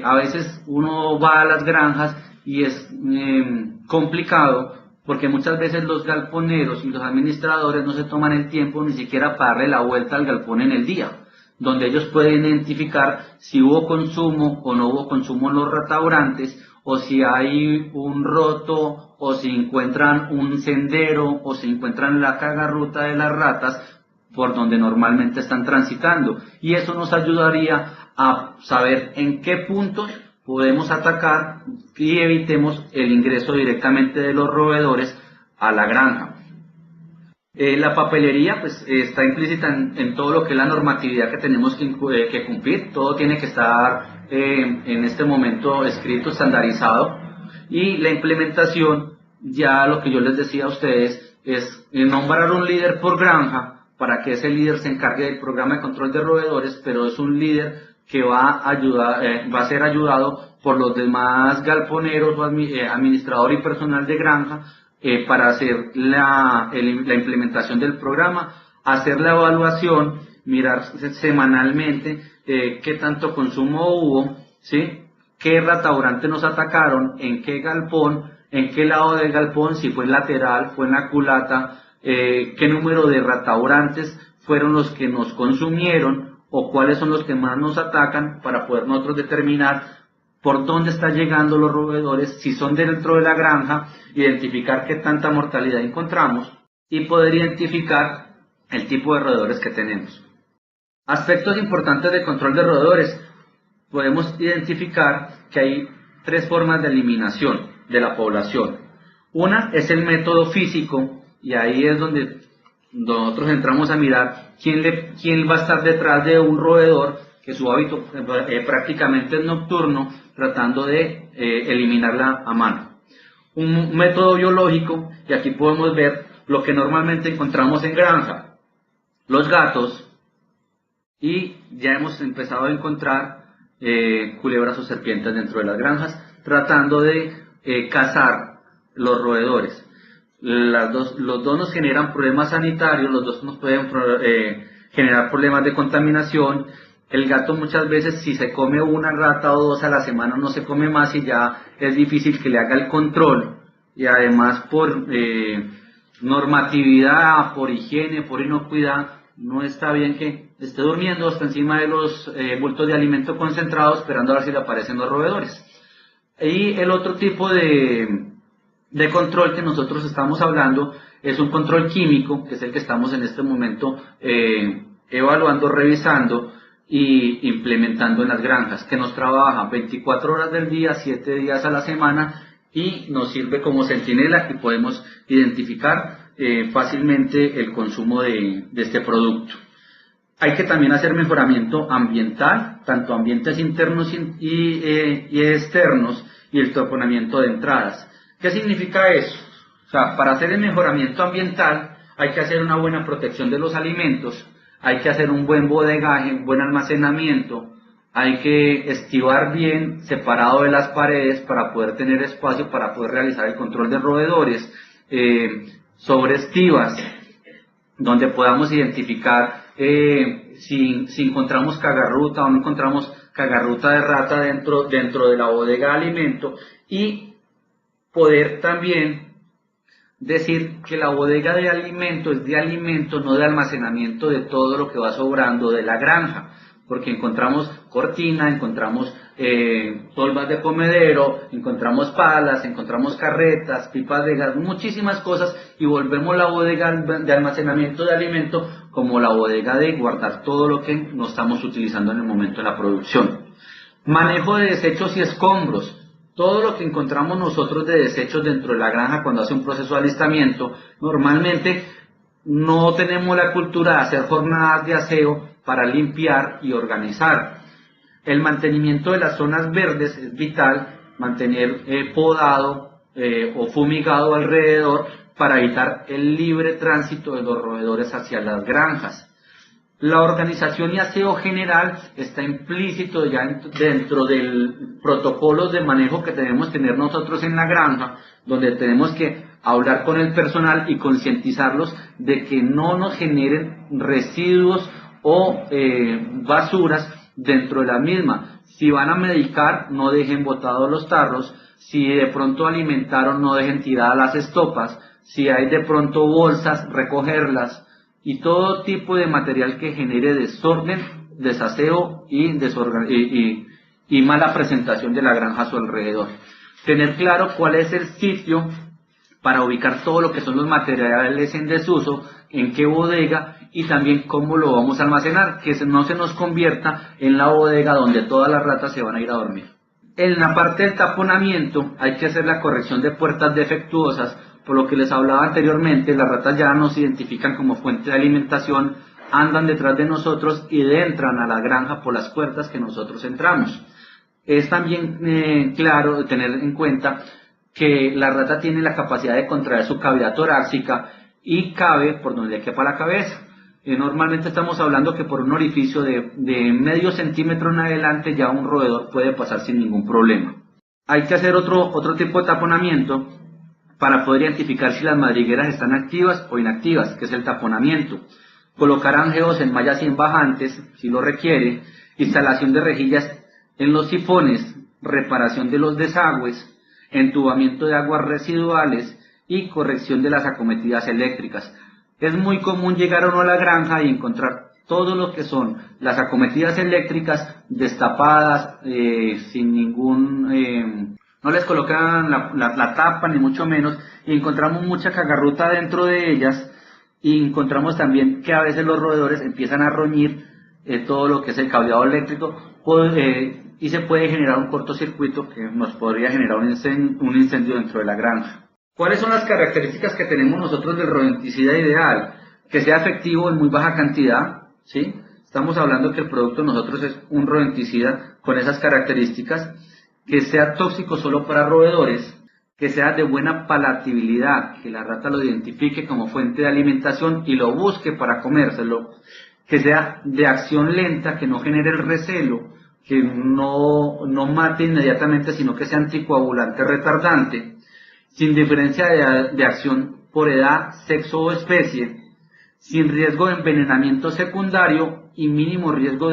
A veces uno va a las granjas y es complicado porque muchas veces los galponeros y los administradores no se toman el tiempo ni siquiera para darle la vuelta al galpón en el día, donde ellos pueden identificar si hubo consumo o no hubo consumo en los restaurantes, o si hay un roto, o si encuentran un sendero, o si encuentran la cagarruta de las ratas por donde normalmente están transitando. Y eso nos ayudaría a saber en qué puntos podemos atacar y evitemos el ingreso directamente de los roedores a la granja. La papelería pues está implícita en todo lo que es la normatividad que tenemos que cumplir. Todo tiene que estar en este momento escrito, estandarizado, y la implementación, ya lo que yo les decía a ustedes, es nombrar un líder por granja para que ese líder se encargue del programa de control de roedores, pero es un líder que va a ser ayudado por los demás galponeros o administrador y personal de granja para hacer la implementación del programa, hacer la evaluación, mirar semanalmente qué tanto consumo hubo, ¿sí? Qué restaurante nos atacaron, en qué galpón, en qué lado del galpón, si fue lateral, fue en la culata, qué número de restaurantes fueron los que nos consumieron o cuáles son los que más nos atacan, para poder nosotros determinar por dónde están llegando los roedores, si son dentro de la granja, identificar qué tanta mortalidad encontramos y poder identificar el tipo de roedores que tenemos. Aspectos importantes de control de roedores. Podemos identificar que hay 3 formas de eliminación de la población. Una es el método físico, y ahí es donde nosotros entramos a mirar quién va a estar detrás de un roedor que su hábito prácticamente es nocturno, tratando de eliminarla a mano. Un método biológico, y aquí podemos ver lo que normalmente encontramos en granja, los gatos, y ya hemos empezado a encontrar culebras o serpientes dentro de las granjas, tratando de cazar los roedores. Los dos nos generan problemas sanitarios, los dos nos pueden generar problemas de contaminación. El gato muchas veces, si se come una rata o 2 a la semana, no se come más y ya es difícil que le haga el control. Y además por normatividad, por higiene, por inocuidad, no está bien que esté durmiendo hasta encima de los bultos de alimento concentrado esperando a ver si le aparecen los roedores. Y el otro tipo de control que nosotros estamos hablando es un control químico, que es el que estamos en este momento evaluando, revisando, y implementando en las granjas, que nos trabaja 24 horas del día, 7 días a la semana, y nos sirve como centinela y podemos identificar fácilmente el consumo de este producto. Hay que también hacer mejoramiento ambiental, tanto ambientes internos y externos, y el taponamiento de entradas. ¿Qué significa eso? O sea, para hacer el mejoramiento ambiental hay que hacer una buena protección de los alimentos, hay que hacer un buen bodegaje, un buen almacenamiento, hay que estivar bien separado de las paredes para poder tener espacio para poder realizar el control de roedores, sobre estivas, donde podamos identificar si encontramos cagarruta o no encontramos cagarruta de rata dentro de la bodega de alimento, y poder también decir que la bodega de alimento es de alimento, no de almacenamiento de todo lo que va sobrando de la granja, porque encontramos cortina, encontramos tolvas de comedero, encontramos palas, encontramos carretas, pipas de gas, muchísimas cosas, y volvemos la bodega de almacenamiento de alimento como la bodega de guardar todo lo que no estamos utilizando en el momento de la producción. Manejo de desechos y escombros. Todo lo que encontramos nosotros de desechos dentro de la granja cuando hace un proceso de alistamiento, normalmente no tenemos la cultura de hacer jornadas de aseo para limpiar y organizar. El mantenimiento de las zonas verdes es vital, mantener podado o fumigado alrededor para evitar el libre tránsito de los roedores hacia las granjas. La organización y aseo general está implícito ya dentro del protocolo de manejo que debemos tener nosotros en la granja, donde tenemos que hablar con el personal y concientizarlos de que no nos generen residuos o basuras dentro de la misma. Si van a medicar, no dejen botados los tarros. Si de pronto alimentaron, no dejen tiradas las estopas. Si hay de pronto bolsas, recogerlas. Y todo tipo de material que genere desorden, desaseo y mala presentación de la granja a su alrededor. Tener claro cuál es el sitio para ubicar todo lo que son los materiales en desuso, en qué bodega, y también cómo lo vamos a almacenar, que no se nos convierta en la bodega donde todas las ratas se van a ir a dormir. En la parte del taponamiento hay que hacer la corrección de puertas defectuosas. Por lo que les hablaba anteriormente, las ratas ya nos identifican como fuente de alimentación, andan detrás de nosotros y entran a la granja por las puertas que nosotros entramos. Es también claro tener en cuenta que la rata tiene la capacidad de contraer su cavidad torácica y cabe por donde le quepa la cabeza. Normalmente estamos hablando que por un orificio de medio centímetro en adelante ya un roedor puede pasar sin ningún problema. Hay que hacer otro tipo de taponamiento para poder identificar si las madrigueras están activas o inactivas, que es el taponamiento. Colocar angeos en mallas y bajantes, si lo requiere, instalación de rejillas en los sifones, reparación de los desagües, entubamiento de aguas residuales y corrección de las acometidas eléctricas. Es muy común llegar o no a la granja y encontrar todo lo que son las acometidas eléctricas destapadas, sin ningún... no les colocan la tapa ni mucho menos, y encontramos mucha cagarruta dentro de ellas, y encontramos también que a veces los roedores empiezan a roñir todo lo que es el cableado eléctrico, y se puede generar un cortocircuito que nos podría generar un incendio dentro de la granja. ¿Cuáles son las características que tenemos nosotros del rodenticida ideal? Que sea efectivo en muy baja cantidad, ¿sí? Estamos hablando que el producto de nosotros es un rodenticida con esas características, que sea tóxico solo para roedores, que sea de buena palatabilidad, que la rata lo identifique como fuente de alimentación y lo busque para comérselo, que sea de acción lenta, que no genere el recelo, que no mate inmediatamente, sino que sea anticoagulante retardante, sin diferencia de acción por edad, sexo o especie, sin riesgo de envenenamiento secundario y mínimo riesgo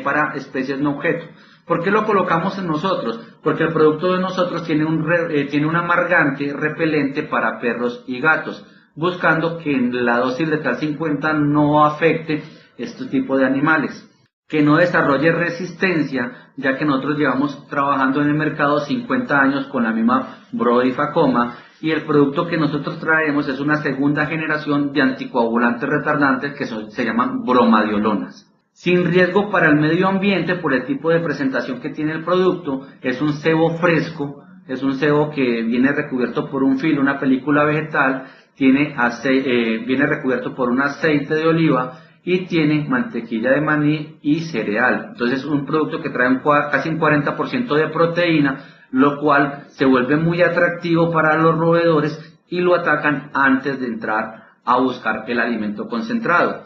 para especies no objeto. ¿Por qué lo colocamos en nosotros? Porque el producto de nosotros tiene un amargante repelente para perros y gatos, buscando que en la dosis letal 50 no afecte este tipo de animales, que no desarrolle resistencia, ya que nosotros llevamos trabajando en el mercado 50 años con la misma Brodifacoma, y el producto que nosotros traemos es una segunda generación de anticoagulantes retardantes que se llaman bromadiolonas. sin riesgo para el medio ambiente por el tipo de presentación que tiene el producto. Es un cebo fresco, es un cebo que viene recubierto por un filo, una película vegetal, viene recubierto por un aceite de oliva y tiene mantequilla de maní y cereal. Entonces es un producto que trae casi un 40% de proteína, lo cual se vuelve muy atractivo para los roedores y lo atacan antes de entrar a buscar el alimento concentrado.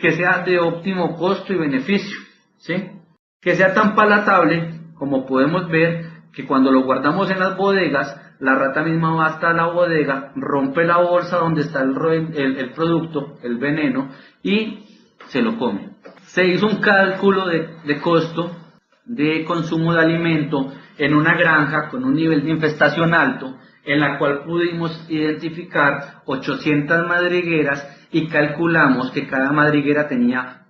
Que sea de óptimo costo y beneficio, ¿sí? Que sea tan palatable como podemos ver que cuando lo guardamos en las bodegas, la rata misma va hasta la bodega, rompe la bolsa donde está el producto, el veneno, y se lo come. Se hizo un cálculo de costo de consumo de alimento en una granja con un nivel de infestación alto, en la cual pudimos identificar 800 madrigueras y calculamos que cada madriguera tenía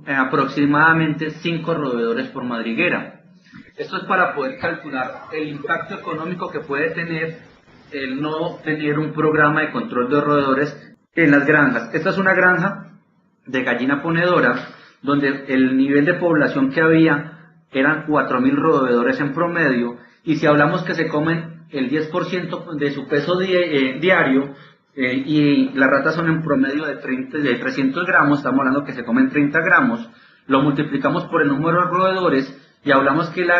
aproximadamente 5 roedores por madriguera. Esto es para poder calcular el impacto económico que puede tener el no tener un programa de control de roedores en las granjas. Esta es una granja de gallina ponedora donde el nivel de población que había eran 4.000 roedores en promedio, y si hablamos que se comen el 10% de su peso diario, y las ratas son en promedio de 300 gramos, estamos hablando que se comen 30 gramos, lo multiplicamos por el número de roedores y hablamos que en la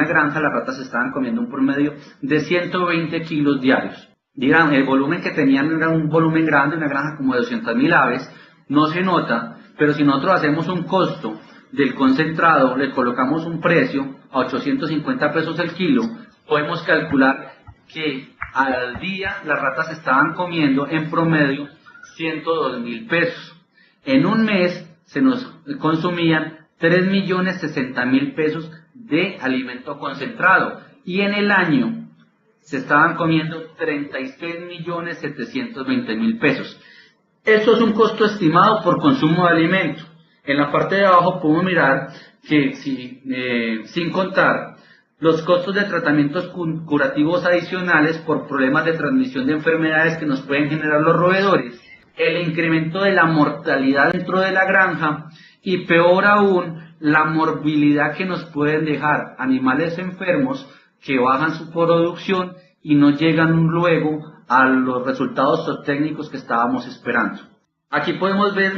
granja las ratas estaban comiendo un promedio de 120 kilos diarios. Dirán, el volumen que tenían era un volumen grande, una granja como de 200.000 aves, no se nota, pero si nosotros hacemos un costo del concentrado, le colocamos un precio a 850 pesos el kilo, podemos calcular que al día las ratas estaban comiendo en promedio 102.000 pesos. En un mes se nos consumían 3.060.000 pesos de alimento concentrado, y en el año se estaban comiendo 36.720.000 pesos. Esto es un costo estimado por consumo de alimento. En la parte de abajo podemos mirar que sin contar los costos de tratamientos curativos adicionales por problemas de transmisión de enfermedades que nos pueden generar los roedores, el incremento de la mortalidad dentro de la granja y, peor aún, la morbilidad que nos pueden dejar animales enfermos que bajan su producción y no llegan luego a los resultados zootécnicos que estábamos esperando. Aquí podemos ver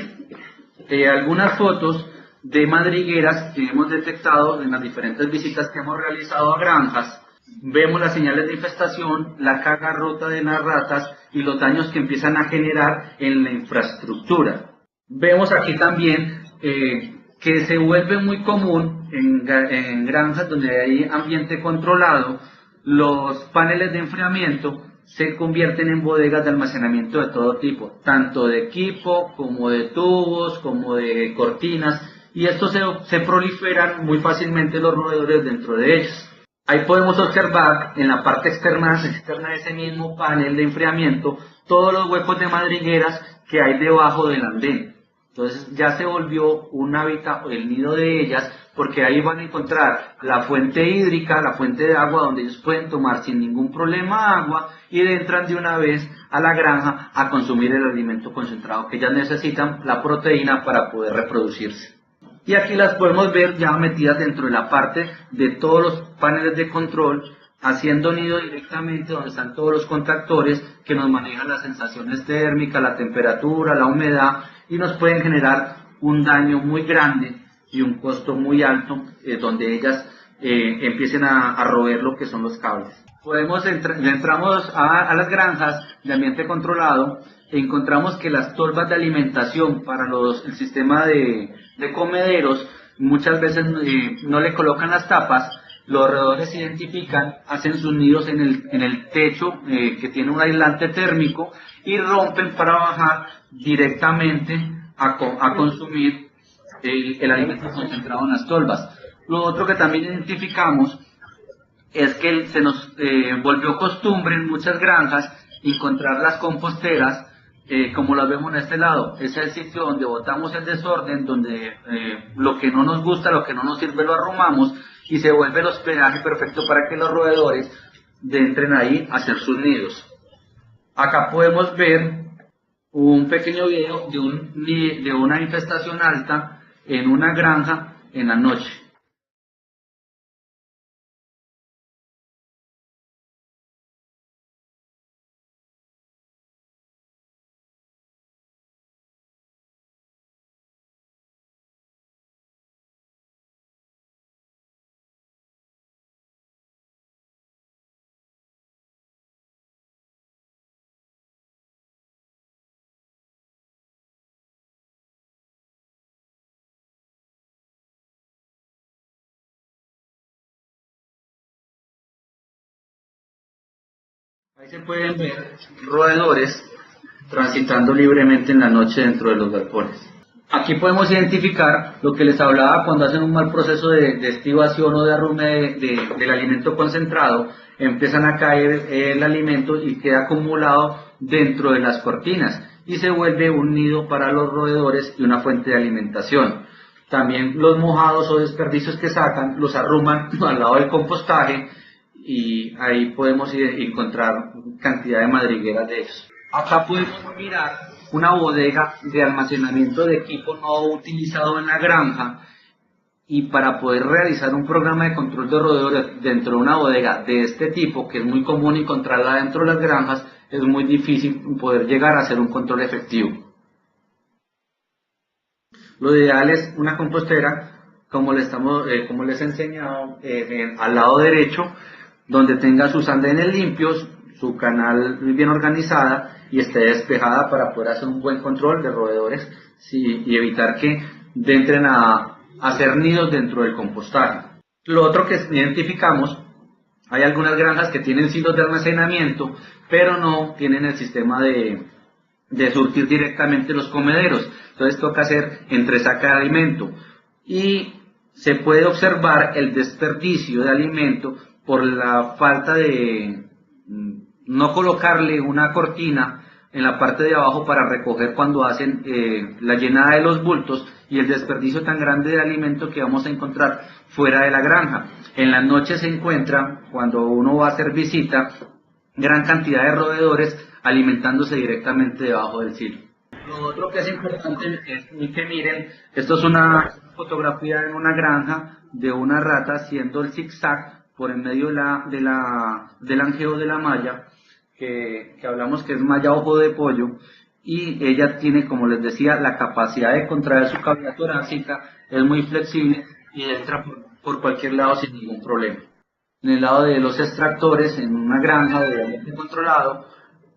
algunas fotos de madrigueras que hemos detectado en las diferentes visitas que hemos realizado a granjas. Vemos las señales de infestación, la carga rota de las ratas y los daños que empiezan a generar en la infraestructura. Vemos aquí también que se vuelve muy común en granjas donde hay ambiente controlado, los paneles de enfriamiento se convierten en bodegas de almacenamiento de todo tipo, tanto de equipo como de tubos, como de cortinas, y estos se proliferan muy fácilmente los roedores dentro de ellos. Ahí podemos observar en la parte externa de ese mismo panel de enfriamiento todos los huecos de madrigueras que hay debajo del andén. Entonces ya se volvió un hábitat, el nido de ellas, porque ahí van a encontrar la fuente hídrica, la fuente de agua donde ellos pueden tomar sin ningún problema agua, y entran de una vez a la granja a consumir el alimento concentrado que ellas necesitan, la proteína, para poder reproducirse. Y aquí las podemos ver ya metidas dentro de la parte de todos los paneles de control, haciendo nido directamente donde están todos los contactores que nos manejan las sensaciones térmicas, la temperatura, la humedad, y nos pueden generar un daño muy grande y un costo muy alto, donde ellas empiecen a roer lo que son los cables. Entramos a las granjas de ambiente controlado e encontramos que las tolvas de alimentación para el sistema de comederos muchas veces no le colocan las tapas. Los roedores se identifican, hacen sus nidos en el techo que tiene un aislante térmico y rompen para bajar directamente a consumir el alimento concentrado en las tolvas. Lo otro que también identificamos es que se nos volvió costumbre en muchas granjas encontrar las composteras, como las vemos en este lado. Es el sitio donde botamos el desorden, donde lo que no nos gusta, lo que no nos sirve lo arrumamos, y se vuelve el hospedaje perfecto para que los roedores entren ahí a hacer sus nidos. Acá podemos ver un pequeño video de una infestación alta en una granja en la noche. Ahí se pueden ver roedores transitando libremente en la noche dentro de los galpones. Aquí podemos identificar lo que les hablaba cuando hacen un mal proceso de estivación o de arrume del alimento concentrado, empiezan a caer el alimento y queda acumulado dentro de las cortinas y se vuelve un nido para los roedores y una fuente de alimentación. También los mojados o desperdicios que sacan los arruman al lado del compostaje y ahí podemos encontrar cantidad de madrigueras de ellos. Acá podemos mirar una bodega de almacenamiento de equipo no utilizado en la granja, y para poder realizar un programa de control de roedores dentro de una bodega de este tipo, que es muy común encontrarla dentro de las granjas, es muy difícil poder llegar a hacer un control efectivo. Lo ideal es una compostera, como les he enseñado, al lado derecho, donde tenga sus andenes limpios, su canal bien organizada y esté despejada para poder hacer un buen control de roedores y evitar que entren a hacer nidos dentro del compostaje. Lo otro que identificamos, hay algunas granjas que tienen silos de almacenamiento, pero no tienen el sistema de surtir directamente los comederos. Entonces toca hacer entresaca de alimento y se puede observar el desperdicio de alimento por la falta de no colocarle una cortina en la parte de abajo para recoger cuando hacen la llenada de los bultos, y el desperdicio tan grande de alimento que vamos a encontrar fuera de la granja. En la noche se encuentra, cuando uno va a hacer visita, gran cantidad de roedores alimentándose directamente debajo del silo. Lo otro que es importante es que miren, esto es una fotografía en una granja de una rata haciendo el zigzag por en medio del angeo de la malla, que hablamos que es malla ojo de pollo, y ella tiene, como les decía, la capacidad de contraer su cavidad torácica, es muy flexible y entra por cualquier lado sin ningún problema. En el lado de los extractores, en una granja de ambiente controlado,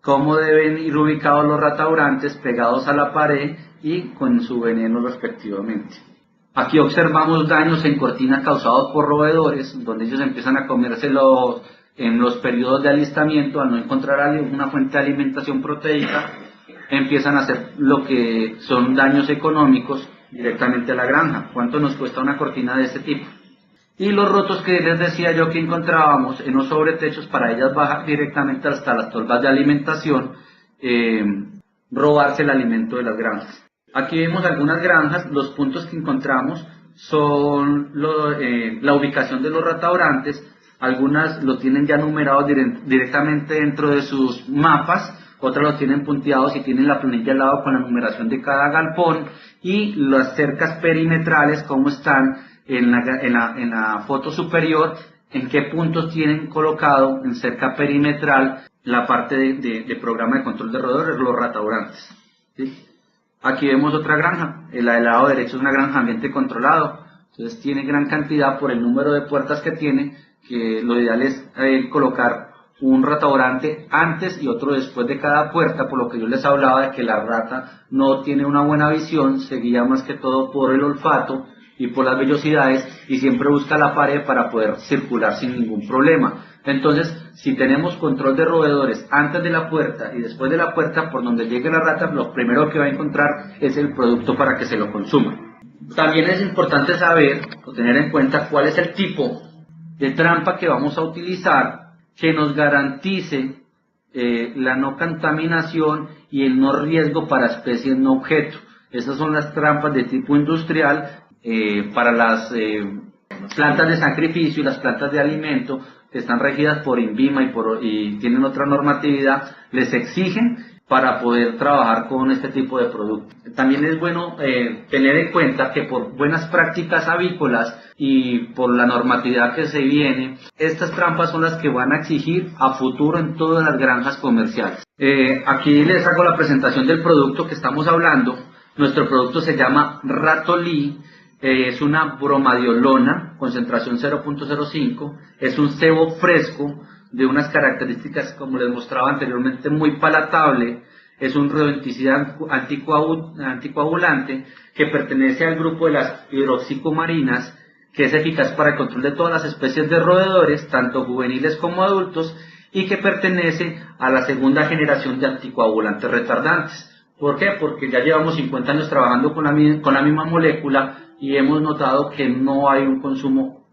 cómo deben ir ubicados los rataurantes pegados a la pared y con su veneno respectivamente. Aquí observamos daños en cortina causados por roedores, donde ellos empiezan a comérselos en los periodos de alistamiento, al no encontrar una fuente de alimentación proteica, empiezan a hacer lo que son daños económicos directamente a la granja. ¿Cuánto nos cuesta una cortina de este tipo? Y los rotos que les decía yo que encontrábamos en los sobretechos, para ellas bajar directamente hasta las tolvas de alimentación, robarse el alimento de las granjas. Aquí vemos algunas granjas. Los puntos que encontramos son la ubicación de los rataurantes. Algunas lo tienen ya numerados directamente dentro de sus mapas, otras los tienen punteados y tienen la planilla al lado con la numeración de cada galpón, y las cercas perimetrales, cómo están en la foto superior, en qué puntos tienen colocado en cerca perimetral la parte de programa de control de roedores, los rataurantes, ¿sí? Aquí vemos otra granja, la del lado derecho es una granja ambiente controlado, entonces tiene gran cantidad por el número de puertas que tiene, que lo ideal es colocar un rataurante antes y otro después de cada puerta, por lo que yo les hablaba de que la rata no tiene una buena visión, se guía más que todo por el olfato y por las vellosidades, y siempre busca la pared para poder circular sin ningún problema. Entonces, si tenemos control de roedores antes de la puerta y después de la puerta, por donde llegue la rata, lo primero que va a encontrar es el producto para que se lo consuma. También es importante saber o tener en cuenta cuál es el tipo de trampa que vamos a utilizar, que nos garantice la no contaminación y el no riesgo para especies no objeto. Esas son las trampas de tipo industrial para las plantas de sacrificio y las plantas de alimento, que están regidas por INVIMA y tienen otra normatividad. Les exigen para poder trabajar con este tipo de productos. También es bueno tener en cuenta que por buenas prácticas avícolas y por la normatividad que se viene, estas trampas son las que van a exigir a futuro en todas las granjas comerciales. Aquí les hago la presentación del producto que estamos hablando. Nuestro producto se llama Ratolí, es una bromadiolona, concentración 0.05, es un cebo fresco, de unas características, como les mostraba anteriormente, muy palatable. Es un rodenticida anticoagulante que pertenece al grupo de las hidroxicumarinas, que es eficaz para el control de todas las especies de roedores, tanto juveniles como adultos, y que pertenece a la segunda generación de anticoagulantes retardantes. ¿Por qué? Porque ya llevamos 50 años trabajando con la misma molécula y hemos notado que no hay un consumo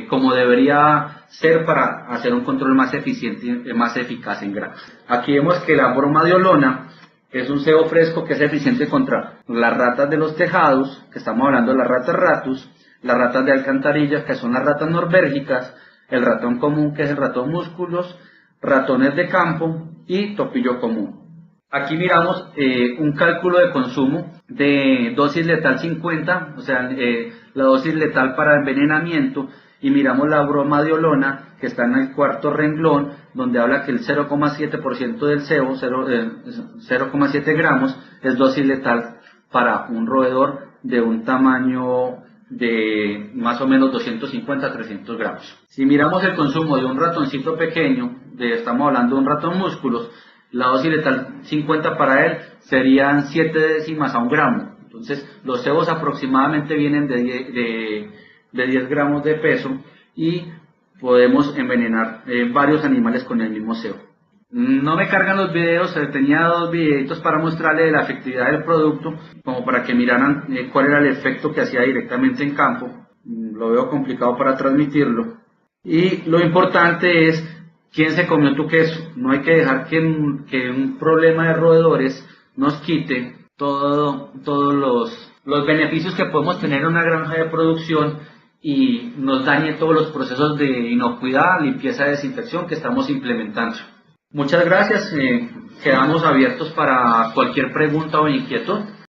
como debería ser para hacer un control más eficiente y más eficaz en granja. Aquí vemos que la bromadiolona es un cebo fresco que es eficiente contra las ratas de los tejados, que estamos hablando de las ratas ratus, las ratas de alcantarilla, que son las ratas norbérgicas, el ratón común, que es el ratón músculos, ratones de campo y topillo común. Aquí miramos un cálculo de consumo de dosis letal 50, o sea, la dosis letal para envenenamiento, y miramos la bromadiolona que está en el cuarto renglón, donde habla que el 0,7% del cebo, 0,7 gramos, es dosis letal para un roedor de un tamaño de más o menos 250 a 300 gramos. Si miramos el consumo de un ratoncito pequeño, estamos hablando de un ratón músculos, la dosis letal 50 para él serían 7 décimas a 1 gramo. Entonces, los cebos aproximadamente vienen de 10 gramos de peso y podemos envenenar varios animales con el mismo cebo. No me cargan los videos, tenía 2 videitos para mostrarles la efectividad del producto, como para que miraran cuál era el efecto que hacía directamente en campo. Lo veo complicado para transmitirlo. Y lo importante es quién se comió tu queso. No hay que dejar que un problema de roedores nos quite todos los beneficios que podemos tener en una granja de producción y nos dañe todos los procesos de inocuidad, limpieza y desinfección que estamos implementando. Muchas gracias, quedamos abiertos para cualquier pregunta o inquietud.